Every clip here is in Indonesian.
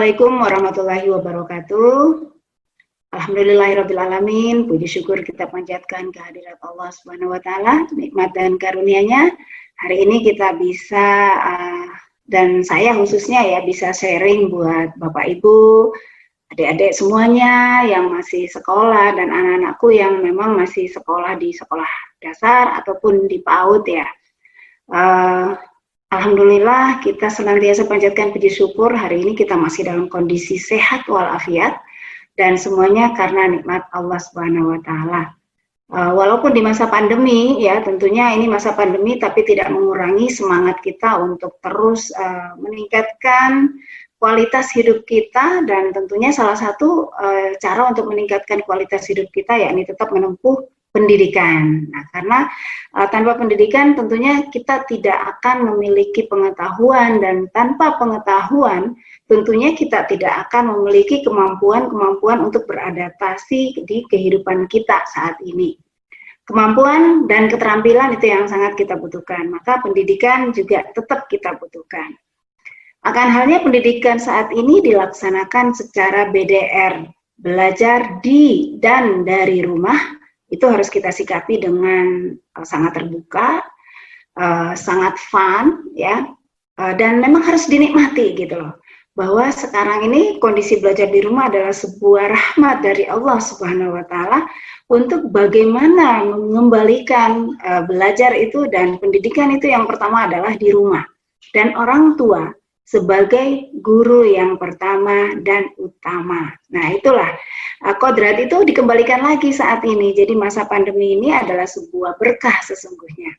Assalamualaikum warahmatullahi wabarakatuh. Alhamdulillahirrabbilalamin. Puji syukur kita panjatkan kehadirat Allah Subhanahu wa Ta'ala, nikmat dan karunia-Nya. Hari ini kita bisa dan saya khususnya ya bisa sharing buat Bapak Ibu, adik-adik semuanya yang masih sekolah dan anak-anakku yang memang masih sekolah di sekolah dasar ataupun di PAUD ya. Alhamdulillah kita senantiasa panjatkan puji syukur hari ini kita masih dalam kondisi sehat walafiat dan semuanya karena nikmat Allah Subhanahu wa Ta'ala. Walaupun di masa pandemi ya, tentunya ini masa pandemi tapi tidak mengurangi semangat kita untuk terus meningkatkan kualitas hidup kita, dan tentunya salah satu cara untuk meningkatkan kualitas hidup kita yakni tetap menempuh pendidikan. Nah, karena tanpa pendidikan tentunya kita tidak akan memiliki pengetahuan, dan tanpa pengetahuan tentunya kita tidak akan memiliki kemampuan untuk beradaptasi di kehidupan kita saat ini. Kemampuan dan keterampilan itu yang sangat kita butuhkan, maka pendidikan juga tetap kita butuhkan. Akan halnya pendidikan saat ini dilaksanakan secara BDR, belajar di dan dari rumah. Itu harus kita sikapi dengan sangat terbuka, sangat fun, ya, dan memang harus dinikmati gitu loh. Bahwa sekarang ini kondisi belajar di rumah adalah sebuah rahmat dari Allah Subhanahu wa Ta'ala untuk bagaimana mengembalikan belajar itu dan pendidikan itu yang pertama adalah di rumah. Dan orang tua sebagai guru yang pertama dan utama. Nah, itulah kodrat itu dikembalikan lagi saat ini. Jadi masa pandemi ini adalah sebuah berkah sesungguhnya.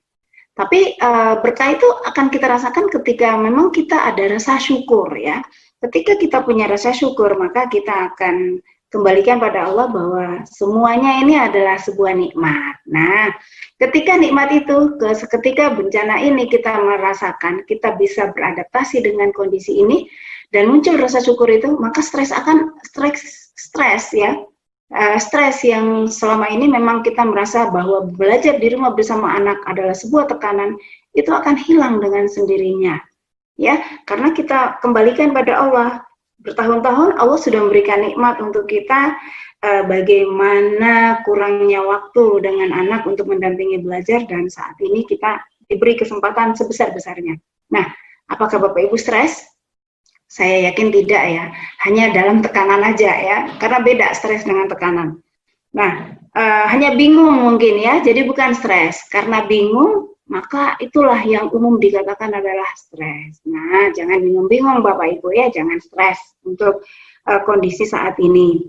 Tapi berkah itu akan kita rasakan ketika memang kita ada rasa syukur ya. Ketika kita punya rasa syukur, maka kita akan kembalikan pada Allah bahwa semuanya ini adalah sebuah nikmat. Nah, ketika nikmat itu, ketika bencana ini kita merasakan, kita bisa beradaptasi dengan kondisi ini, dan muncul rasa syukur itu, maka stres ya. Stres yang selama ini memang kita merasa bahwa belajar di rumah bersama anak adalah sebuah tekanan, itu akan hilang dengan sendirinya. Ya, karena kita kembalikan pada Allah. Bertahun-tahun Allah sudah memberikan nikmat untuk kita, bagaimana kurangnya waktu dengan anak untuk mendampingi belajar, dan saat ini kita diberi kesempatan sebesar-besarnya. Nah, apakah Bapak Ibu stres? Saya yakin tidak ya, hanya dalam tekanan aja ya, karena beda stres dengan tekanan. Nah, hanya bingung mungkin ya, jadi bukan stres, karena bingung maka itulah yang umum dikatakan adalah stres. Nah, jangan bingung-bingung Bapak Ibu ya, jangan stres untuk kondisi saat ini.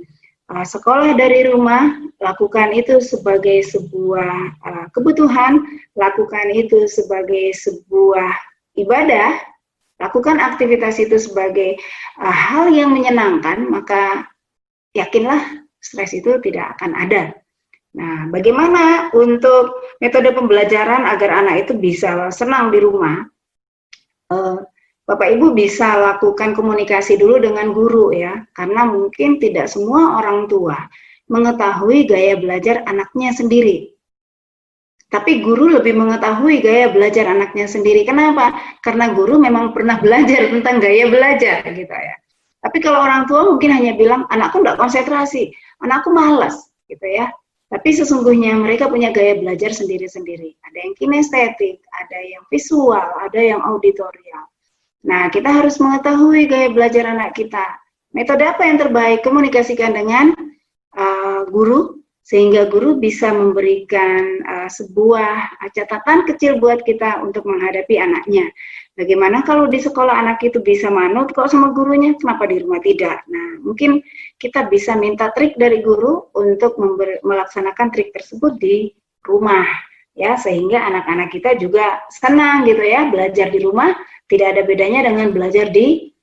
Sekolah dari rumah, lakukan itu sebagai sebuah kebutuhan, lakukan itu sebagai sebuah ibadah, lakukan aktivitas itu sebagai hal yang menyenangkan, maka yakinlah stres itu tidak akan ada. Nah, bagaimana untuk metode pembelajaran agar anak itu bisa senang di rumah? Bapak Ibu bisa lakukan komunikasi dulu dengan guru ya, karena mungkin tidak semua orang tua mengetahui gaya belajar anaknya sendiri. Tapi guru lebih mengetahui gaya belajar anaknya sendiri. Kenapa? Karena guru memang pernah belajar tentang gaya belajar gitu ya. Tapi kalau orang tua mungkin hanya bilang, anakku nggak konsentrasi, anakku malas gitu ya. Tapi sesungguhnya mereka punya gaya belajar sendiri-sendiri. Ada yang kinestetik, ada yang visual, ada yang auditorial. Nah, kita harus mengetahui gaya belajar anak kita. Metode apa yang terbaik? Komunikasikan dengan guru, sehingga guru bisa memberikan sebuah catatan kecil buat kita untuk menghadapi anaknya. Bagaimana kalau di sekolah anak itu bisa manut kok sama gurunya, kenapa di rumah tidak? Nah, mungkin kita bisa minta trik dari guru untuk melaksanakan trik tersebut di rumah, ya, sehingga anak-anak kita juga senang gitu ya, belajar di rumah tidak ada bedanya dengan belajar di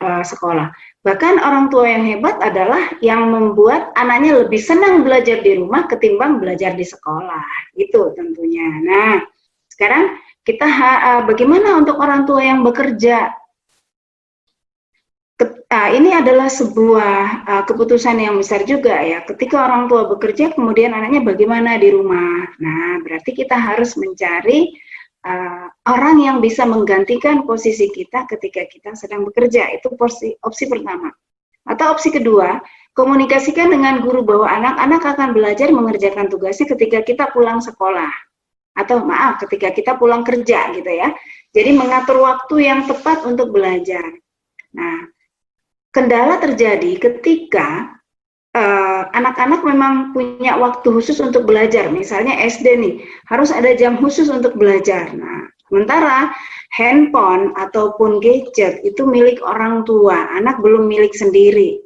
sekolah. Bahkan orang tua yang hebat adalah yang membuat anaknya lebih senang belajar di rumah ketimbang belajar di sekolah, itu tentunya. Nah, sekarang kita bagaimana untuk orang tua yang bekerja? Ini adalah sebuah keputusan yang besar juga ya. Ketika orang tua bekerja, kemudian anaknya bagaimana di rumah? Nah, berarti kita harus mencari orang yang bisa menggantikan posisi kita ketika kita sedang bekerja. Itu opsi pertama. Atau opsi kedua, komunikasikan dengan guru bahwa anak-anak akan belajar mengerjakan tugasnya ketika kita pulang sekolah. Atau maaf, ketika kita pulang kerja gitu ya. Jadi mengatur waktu yang tepat untuk belajar. Nah, kendala terjadi ketika anak-anak memang punya waktu khusus untuk belajar. Misalnya SD nih, harus ada jam khusus untuk belajar. Nah, sementara handphone ataupun gadget itu milik orang tua, anak belum milik sendiri.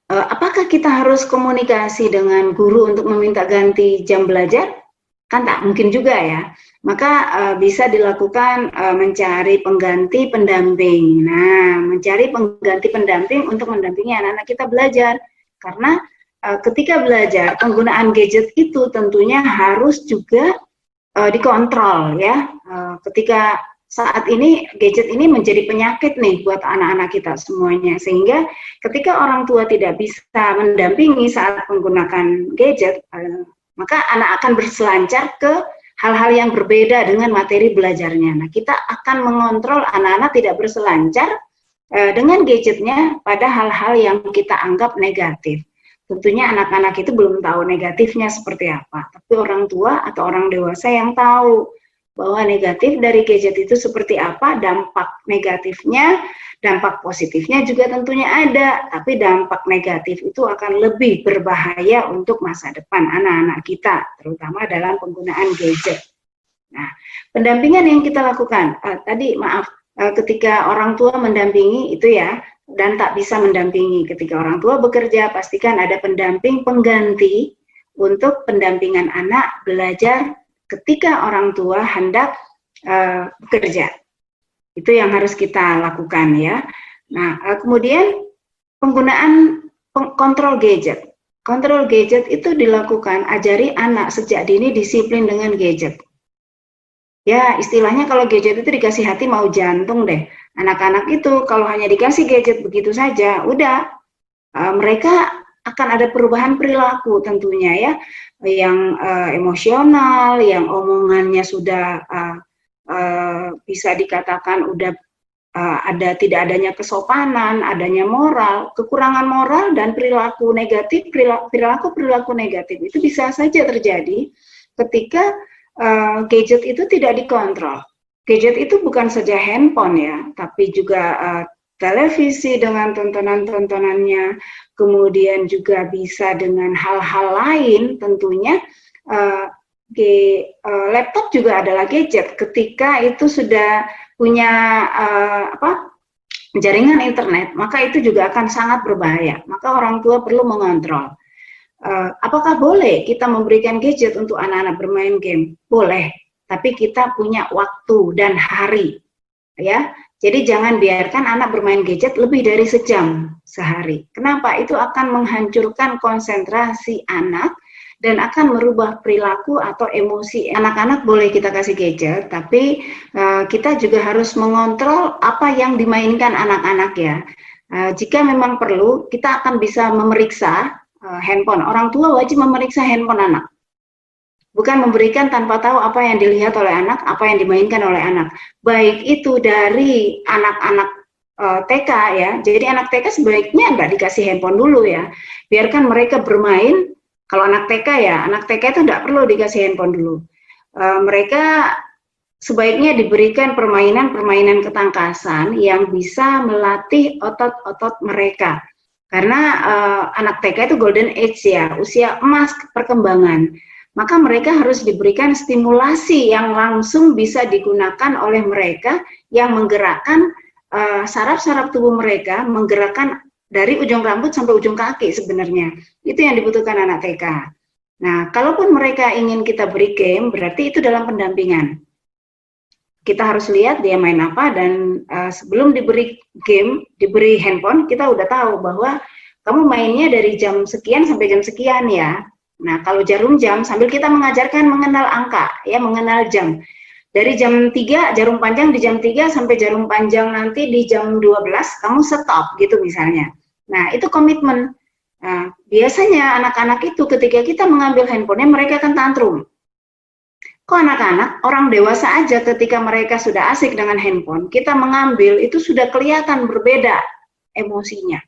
Apakah kita harus komunikasi dengan guru untuk meminta ganti jam belajar? Kan tak mungkin juga ya. Maka bisa dilakukan mencari pengganti pendamping. Nah, mencari pengganti pendamping untuk mendampingi anak-anak kita belajar. Karena ketika belajar, penggunaan gadget itu tentunya harus juga dikontrol ya. Ketika saat ini gadget ini menjadi penyakit nih buat anak-anak kita semuanya. Sehingga ketika orang tua tidak bisa mendampingi saat menggunakan gadget, maka anak akan berselancar ke hal-hal yang berbeda dengan materi belajarnya. Nah, kita akan mengontrol anak-anak tidak berselancar dengan gadgetnya pada hal-hal yang kita anggap negatif. Tentunya anak-anak itu belum tahu negatifnya seperti apa, tapi orang tua atau orang dewasa yang tahu bahwa negatif dari gadget itu seperti apa, dampak negatifnya, dampak positifnya juga tentunya ada, tapi dampak negatif itu akan lebih berbahaya untuk masa depan anak-anak kita, terutama dalam penggunaan gadget. Nah, pendampingan yang kita lakukan, ketika orang tua mendampingi itu ya, dan tak bisa mendampingi ketika orang tua bekerja, pastikan ada pendamping pengganti untuk pendampingan anak belajar ketika orang tua hendak bekerja. Itu yang harus kita lakukan ya. Nah, kemudian penggunaan kontrol gadget. Kontrol gadget itu dilakukan, ajari anak sejak dini disiplin dengan gadget. Ya, istilahnya kalau gadget itu dikasih hati mau jantung deh. Anak-anak itu kalau hanya dikasih gadget begitu saja, udah mereka akan ada perubahan perilaku tentunya ya, yang emosional, yang omongannya sudah bisa dikatakan udah tidak adanya kesopanan, adanya moral, kekurangan moral dan perilaku negatif, perilaku negatif itu bisa saja terjadi ketika gadget itu tidak dikontrol. Gadget itu bukan saja handphone ya, tapi juga televisi dengan tontonan-tontonannya, kemudian juga bisa dengan hal-hal lain tentunya. Laptop juga adalah gadget ketika itu sudah punya jaringan internet, maka itu juga akan sangat berbahaya. Maka orang tua perlu mengontrol. Apakah boleh kita memberikan gadget untuk anak-anak bermain game? Boleh, tapi kita punya waktu dan hari, ya. Jadi jangan biarkan anak bermain gadget lebih dari sejam sehari. Kenapa? Itu akan menghancurkan konsentrasi anak dan akan merubah perilaku atau emosi. Anak-anak boleh kita kasih gadget, tapi kita juga harus mengontrol apa yang dimainkan anak-anak ya. Jika memang perlu, kita akan bisa memeriksa handphone. Orang tua wajib memeriksa handphone anak. Bukan memberikan tanpa tahu apa yang dilihat oleh anak, apa yang dimainkan oleh anak. Baik itu dari anak-anak TK ya. Jadi anak TK sebaiknya nggak dikasih handphone dulu ya. Biarkan mereka bermain. Kalau anak TK ya, anak TK itu nggak perlu dikasih handphone dulu. Mereka sebaiknya diberikan permainan-permainan ketangkasan yang bisa melatih otot-otot mereka. Karena anak TK itu golden age ya, usia emas perkembangan. Maka mereka harus diberikan stimulasi yang langsung bisa digunakan oleh mereka yang menggerakkan saraf-saraf tubuh mereka, menggerakkan dari ujung rambut sampai ujung kaki sebenarnya. Itu yang dibutuhkan anak TK. Nah, kalaupun mereka ingin kita beri game, berarti itu dalam pendampingan. Kita harus lihat dia main apa, dan sebelum diberi game, diberi handphone, kita udah tahu bahwa kamu mainnya dari jam sekian sampai jam sekian ya. Nah, kalau jarum jam, sambil kita mengajarkan mengenal angka, ya, mengenal jam. Dari jam 3, jarum panjang di jam 3 sampai jarum panjang nanti di jam 12, kamu stop gitu misalnya. Nah, itu komitmen. Nah, biasanya anak-anak itu ketika kita mengambil handphonenya, mereka akan tantrum. Kok anak-anak, orang dewasa aja ketika mereka sudah asik dengan handphone, kita mengambil itu sudah kelihatan berbeda emosinya.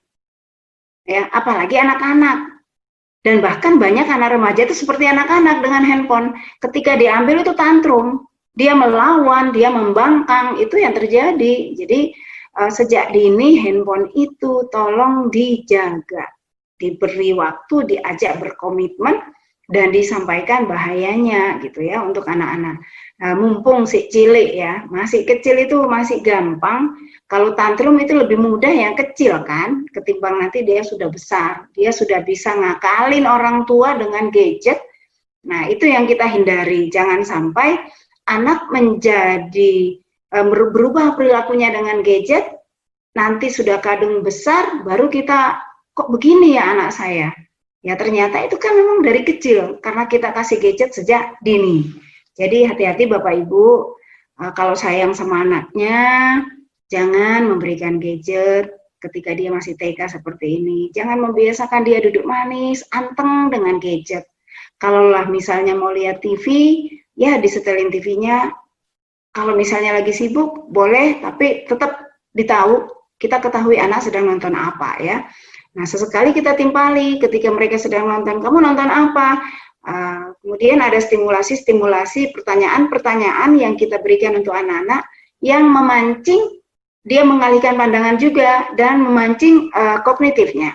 Ya, apalagi anak-anak. Dan bahkan banyak anak remaja itu seperti anak-anak dengan handphone. Ketika diambil itu tantrum, dia melawan, dia membangkang, itu yang terjadi. Jadi sejak dini handphone itu tolong dijaga, diberi waktu, diajak berkomitmen, dan disampaikan bahayanya gitu ya untuk anak-anak. Mumpung si cilik ya, masih kecil itu masih gampang. Kalau tantrum itu lebih mudah yang kecil kan, ketimbang nanti dia sudah besar. Dia sudah bisa ngakalin orang tua dengan gadget. Nah, itu yang kita hindari. Jangan sampai anak menjadi berubah perilakunya dengan gadget, nanti sudah kadung besar, baru kita, kok begini ya anak saya? Ya ternyata itu kan memang dari kecil, karena kita kasih gadget sejak dini. Jadi hati-hati Bapak Ibu, kalau sayang sama anaknya, jangan memberikan gadget ketika dia masih TK seperti ini. Jangan membiasakan dia duduk manis, anteng dengan gadget. Kalau lah misalnya mau lihat TV, ya disetelin TV-nya. Kalau misalnya lagi sibuk, boleh, tapi tetap kita ketahui anak sedang nonton apa ya. Nah, sesekali kita timpali ketika mereka sedang nonton, kamu nonton apa? Kemudian ada stimulasi pertanyaan-pertanyaan yang kita berikan untuk anak-anak yang memancing dia mengalihkan pandangan juga dan memancing kognitifnya,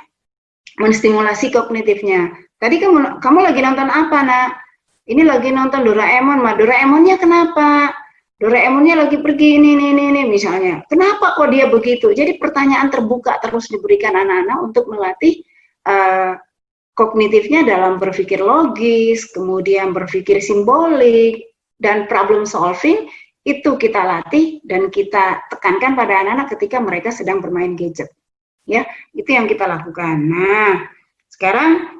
menstimulasi kognitifnya. Tadi kamu lagi nonton apa, Nak? Ini lagi nonton Doraemon, Ma. Doraemonnya kenapa? Doraemonnya lagi pergi ini misalnya. Kenapa kok dia begitu? Jadi pertanyaan terbuka terus diberikan anak-anak untuk melatih kognitifnya dalam berpikir logis, kemudian berpikir simbolik, dan problem solving itu kita latih dan kita tekankan pada anak-anak ketika mereka sedang bermain gadget. Ya, itu yang kita lakukan. Nah, sekarang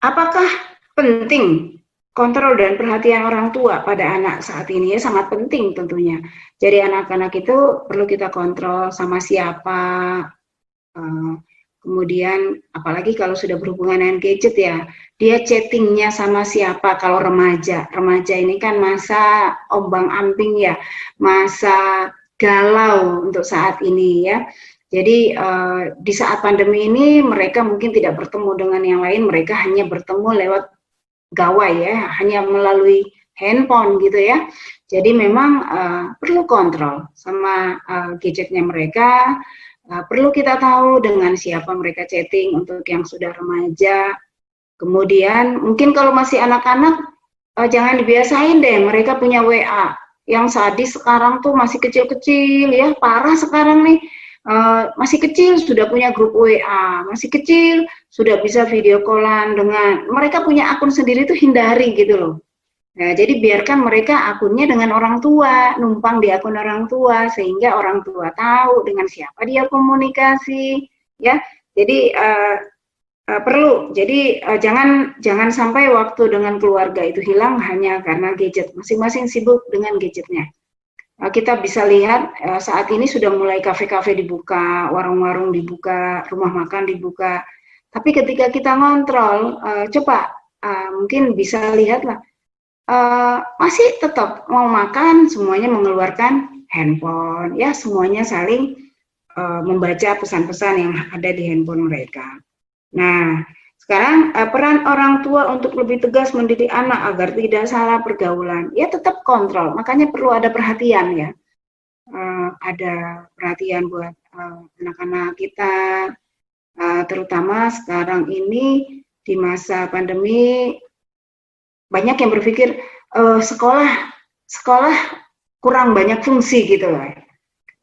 apakah penting kontrol dan perhatian orang tua pada anak saat ini? Ya sangat penting tentunya. Jadi anak-anak itu perlu kita kontrol sama siapa, kemudian apalagi kalau sudah berhubungan dengan gadget ya, dia chattingnya sama siapa. Kalau remaja ini kan masa ombang-ambing ya, masa galau untuk saat ini ya. Jadi di saat pandemi ini mereka mungkin tidak bertemu dengan yang lain, mereka hanya bertemu lewat gawai ya, hanya melalui handphone gitu ya. Jadi memang perlu kontrol sama gadgetnya mereka, perlu kita tahu dengan siapa mereka chatting untuk yang sudah remaja. Kemudian mungkin kalau masih anak-anak jangan dibiasain deh, mereka punya WA. Yang sadis sekarang tuh masih kecil-kecil ya, parah sekarang nih. Masih kecil sudah punya grup WA, masih kecil sudah bisa video callan dengan mereka punya akun sendiri, itu hindari gitu loh. Nah, jadi biarkan mereka akunnya dengan orang tua, numpang di akun orang tua sehingga orang tua tahu dengan siapa dia komunikasi ya. Jadi perlu. Jadi jangan sampai waktu dengan keluarga itu hilang hanya karena gadget. Masing-masing sibuk dengan gadgetnya. Kita bisa lihat saat ini sudah mulai kafe-kafe dibuka, warung-warung dibuka, rumah makan dibuka. Tapi ketika kita ngontrol, coba mungkin bisa lihatlah, masih tetap mau makan, semuanya mengeluarkan handphone, ya semuanya saling membaca pesan-pesan yang ada di handphone mereka. Nah, sekarang peran orang tua untuk lebih tegas mendidik anak agar tidak salah pergaulan, ya tetap kontrol. Makanya perlu ada perhatian ya, ada perhatian buat anak-anak kita, terutama sekarang ini di masa pandemi banyak yang berpikir sekolah kurang banyak fungsi gitu loh.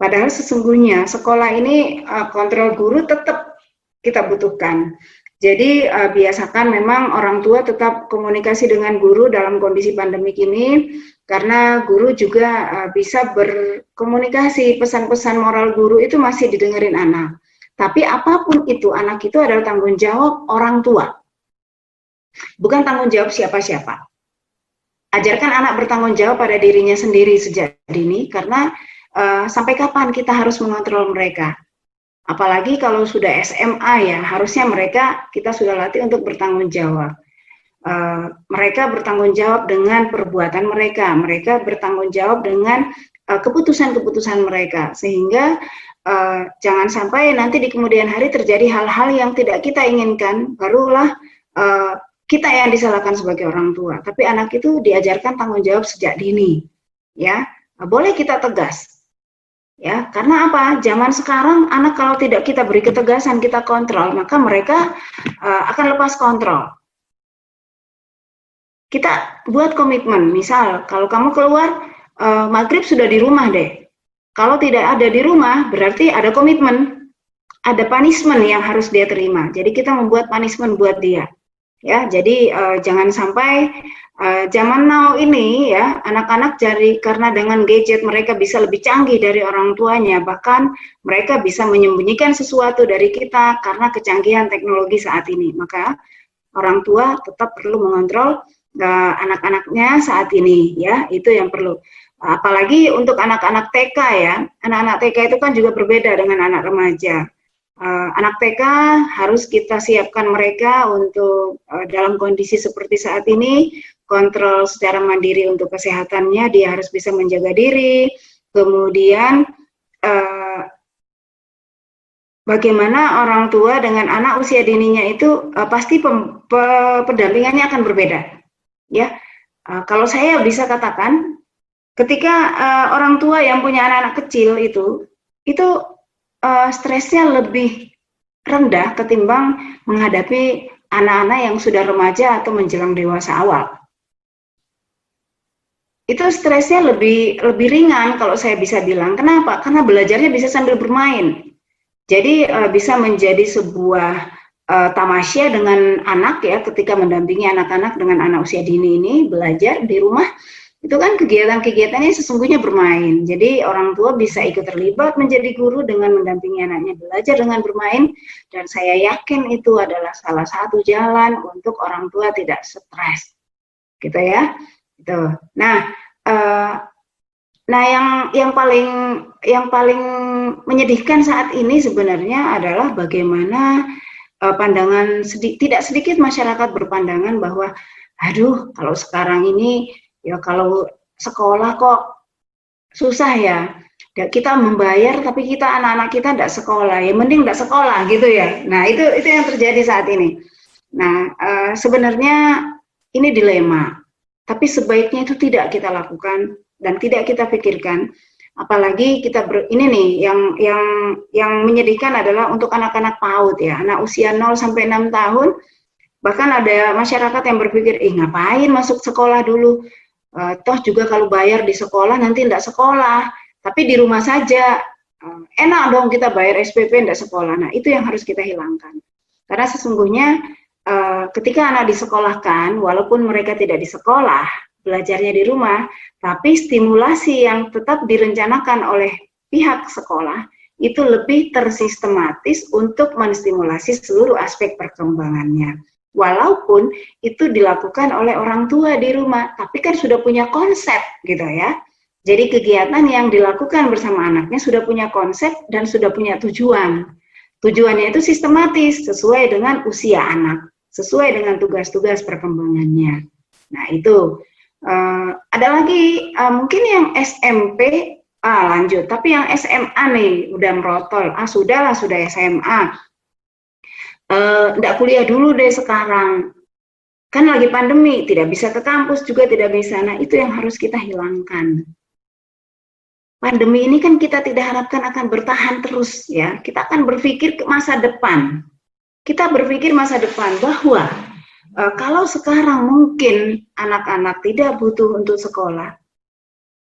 Padahal sesungguhnya sekolah ini kontrol guru tetap kita butuhkan. Jadi biasakan memang orang tua tetap komunikasi dengan guru dalam kondisi pandemik ini, karena guru juga bisa berkomunikasi, pesan-pesan moral guru itu masih didengerin anak. Tapi apapun itu, anak itu adalah tanggung jawab orang tua, bukan tanggung jawab siapa-siapa. Ajarkan anak bertanggung jawab pada dirinya sendiri sejak dini, karena sampai kapan kita harus mengontrol mereka. Apalagi kalau sudah SMA ya, harusnya kita sudah latih untuk bertanggung jawab. Mereka bertanggung jawab dengan perbuatan mereka, mereka bertanggung jawab dengan keputusan-keputusan mereka, sehingga jangan sampai nanti di kemudian hari terjadi hal-hal yang tidak kita inginkan, barulah kita yang disalahkan sebagai orang tua. Tapi anak itu diajarkan tanggung jawab sejak dini, ya. Boleh kita tegas, ya, karena apa? Zaman sekarang anak kalau tidak kita beri ketegasan, kita kontrol, maka mereka akan lepas kontrol. Kita buat komitmen, misal kalau kamu keluar maghrib sudah di rumah deh. Kalau tidak ada di rumah berarti ada komitmen, ada punishment yang harus dia terima. Jadi kita membuat punishment buat dia, ya. Jadi jangan sampai zaman now ini, ya, anak-anak jadi karena dengan gadget mereka bisa lebih canggih dari orang tuanya, bahkan mereka bisa menyembunyikan sesuatu dari kita karena kecanggihan teknologi saat ini. Maka orang tua tetap perlu mengontrol anak-anaknya saat ini, ya, itu yang perlu. Apalagi untuk anak-anak TK, ya, anak-anak TK itu kan juga berbeda dengan anak remaja. Anak TK harus kita siapkan mereka untuk dalam kondisi seperti saat ini, kontrol secara mandiri untuk kesehatannya, dia harus bisa menjaga diri, kemudian bagaimana orang tua dengan anak usia dininya itu pasti pendampingannya akan berbeda, ya. Kalau saya bisa katakan, ketika orang tua yang punya anak-anak kecil itu stresnya lebih rendah ketimbang menghadapi anak-anak yang sudah remaja atau menjelang dewasa awal. Itu stresnya lebih ringan kalau saya bisa bilang. Kenapa? Karena belajarnya bisa sambil bermain. Jadi bisa menjadi sebuah tamasya dengan anak, ya, ketika mendampingi anak-anak dengan anak usia dini ini belajar di rumah, itu kan kegiatan-kegiatannya sesungguhnya bermain. Jadi orang tua bisa ikut terlibat menjadi guru dengan mendampingi anaknya belajar dengan bermain, dan saya yakin itu adalah salah satu jalan untuk orang tua tidak stres, gitu ya. Gitu. Nah, yang paling menyedihkan saat ini sebenarnya adalah bagaimana pandangan tidak sedikit masyarakat berpandangan bahwa, aduh, kalau sekarang ini, ya, kalau sekolah kok susah ya, kita membayar tapi kita anak-anak kita tidak sekolah, ya mending tidak sekolah, gitu ya. Nah, itu yang terjadi saat ini. Nah, sebenarnya ini dilema, tapi sebaiknya itu tidak kita lakukan dan tidak kita pikirkan. Apalagi kita ini nih yang menyedihkan adalah untuk anak-anak PAUD, ya, anak usia 0 sampai 6 tahun. Bahkan ada masyarakat yang berpikir, ngapain masuk sekolah dulu, toh juga kalau bayar di sekolah nanti tidak sekolah, tapi di rumah saja, enak dong kita bayar SPP tidak sekolah. Nah, itu yang harus kita hilangkan, karena sesungguhnya ketika anak disekolahkan, walaupun mereka tidak di sekolah, belajarnya di rumah, tapi stimulasi yang tetap direncanakan oleh pihak sekolah itu lebih tersistematis untuk menstimulasi seluruh aspek perkembangannya. Walaupun itu dilakukan oleh orang tua di rumah, tapi kan sudah punya konsep, gitu ya. Jadi kegiatan yang dilakukan bersama anaknya sudah punya konsep dan sudah punya tujuan. Tujuannya itu sistematis, sesuai dengan usia anak, sesuai dengan tugas-tugas perkembangannya. Nah, itu. Ada lagi mungkin yang SMP lanjut, tapi yang SMA nih udah merotol, sudah SMA, nggak kuliah dulu deh sekarang, kan lagi pandemi, tidak bisa ke kampus juga tidak bisa. Nah, itu yang harus kita hilangkan. Pandemi ini kan kita tidak harapkan akan bertahan terus, ya. Kita akan berpikir ke masa depan. Kita berpikir masa depan bahwa kalau sekarang mungkin anak-anak tidak butuh untuk sekolah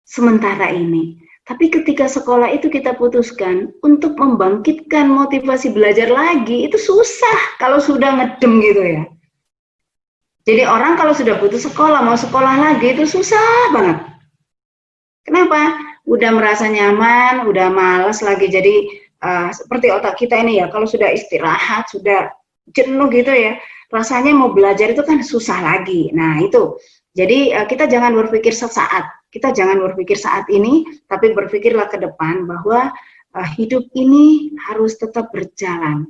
sementara ini, tapi ketika sekolah itu kita putuskan untuk membangkitkan motivasi belajar lagi, itu susah kalau sudah ngedem, gitu ya. Jadi orang kalau sudah butuh sekolah, mau sekolah lagi, itu susah banget. Kenapa? Udah merasa nyaman, udah males lagi. Jadi seperti otak kita ini, ya, kalau sudah istirahat, sudah jenuh gitu, ya, rasanya mau belajar itu kan susah lagi. Nah, itu. Jadi kita jangan berpikir sesaat, kita jangan berpikir saat ini, tapi berpikirlah ke depan bahwa hidup ini harus tetap berjalan.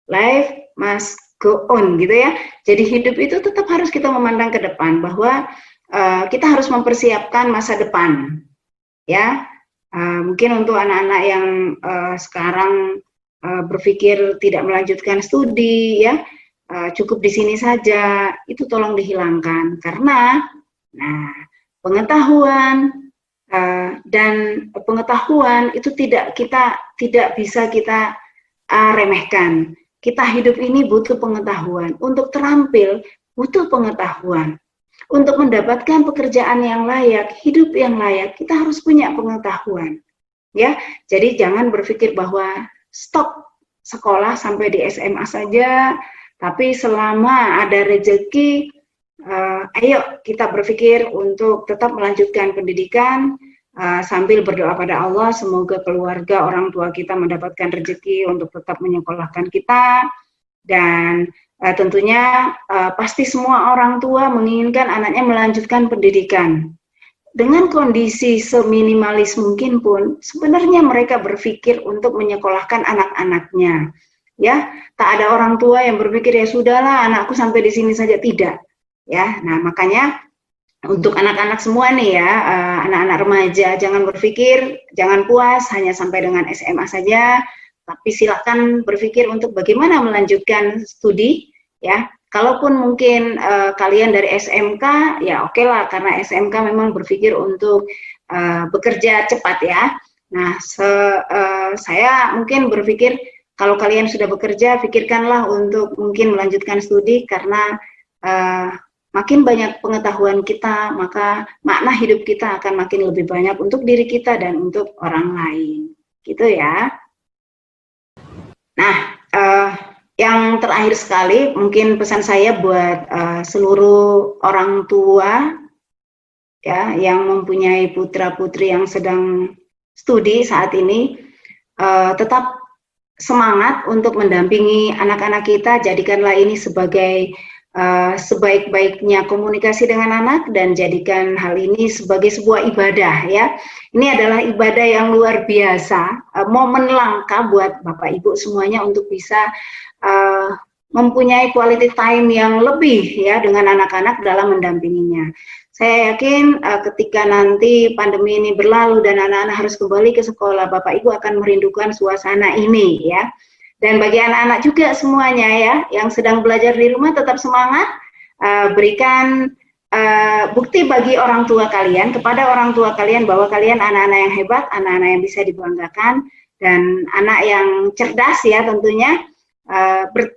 Life must go on gitu ya. Jadi hidup itu tetap harus kita memandang ke depan bahwa kita harus mempersiapkan masa depan ya. Mungkin untuk anak-anak yang sekarang berpikir tidak melanjutkan studi ya, cukup di sini saja, itu tolong dihilangkan karena pengetahuan dan pengetahuan itu tidak bisa kita remehkan. Kita hidup ini butuh pengetahuan, untuk terampil butuh pengetahuan. Untuk mendapatkan pekerjaan yang layak, hidup yang layak, kita harus punya pengetahuan. Ya, jadi jangan berpikir bahwa stop sekolah sampai di SMA saja, tapi selama ada rezeki, ayo kita berpikir untuk tetap melanjutkan pendidikan sambil berdoa pada Allah, semoga keluarga orang tua kita mendapatkan rezeki untuk tetap menyekolahkan kita. Dan tentunya pasti semua orang tua menginginkan anaknya melanjutkan pendidikan. Dengan kondisi seminimalis mungkin pun, sebenarnya mereka berpikir untuk menyekolahkan anak-anaknya. Ya, tak ada orang tua yang berpikir ya sudahlah anakku sampai di sini saja, tidak. Ya, nah makanya untuk anak-anak semua nih ya, anak-anak remaja, jangan berpikir, jangan puas hanya sampai dengan SMA saja, tapi silakan berpikir untuk bagaimana melanjutkan studi ya. Kalaupun mungkin kalian dari SMK, ya oke lah, karena SMK memang berpikir untuk bekerja cepat ya. Nah, saya mungkin berpikir kalau kalian sudah bekerja, pikirkanlah untuk mungkin melanjutkan studi karena makin banyak pengetahuan kita, maka makna hidup kita akan makin lebih banyak untuk diri kita dan untuk orang lain. Gitu ya. Nah, yang terakhir sekali, mungkin pesan saya buat seluruh orang tua ya yang mempunyai putra-putri yang sedang studi saat ini, tetap semangat untuk mendampingi anak-anak kita. Jadikanlah ini sebagai sebaik-baiknya komunikasi dengan anak dan jadikan hal ini sebagai sebuah ibadah ya. Ini adalah ibadah yang luar biasa, momen langka buat Bapak Ibu semuanya untuk bisa mempunyai quality time yang lebih ya dengan anak-anak dalam mendampinginya. Saya yakin ketika nanti pandemi ini berlalu dan anak-anak harus kembali ke sekolah, Bapak Ibu akan merindukan suasana ini ya. Dan bagi anak-anak juga semuanya ya, yang sedang belajar di rumah tetap semangat, berikan bukti bagi orang tua kalian, kepada orang tua kalian bahwa kalian anak-anak yang hebat, anak-anak yang bisa dibanggakan, dan anak yang cerdas ya tentunya.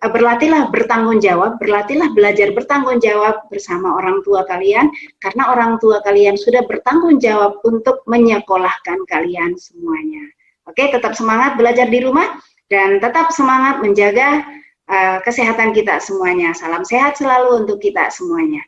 Berlatihlah bertanggung jawab, berlatihlah belajar bertanggung jawab bersama orang tua kalian, karena orang tua kalian sudah bertanggung jawab untuk menyekolahkan kalian semuanya. Oke, tetap semangat belajar di rumah. Dan tetap semangat menjaga kesehatan kita semuanya. Salam sehat selalu untuk kita semuanya.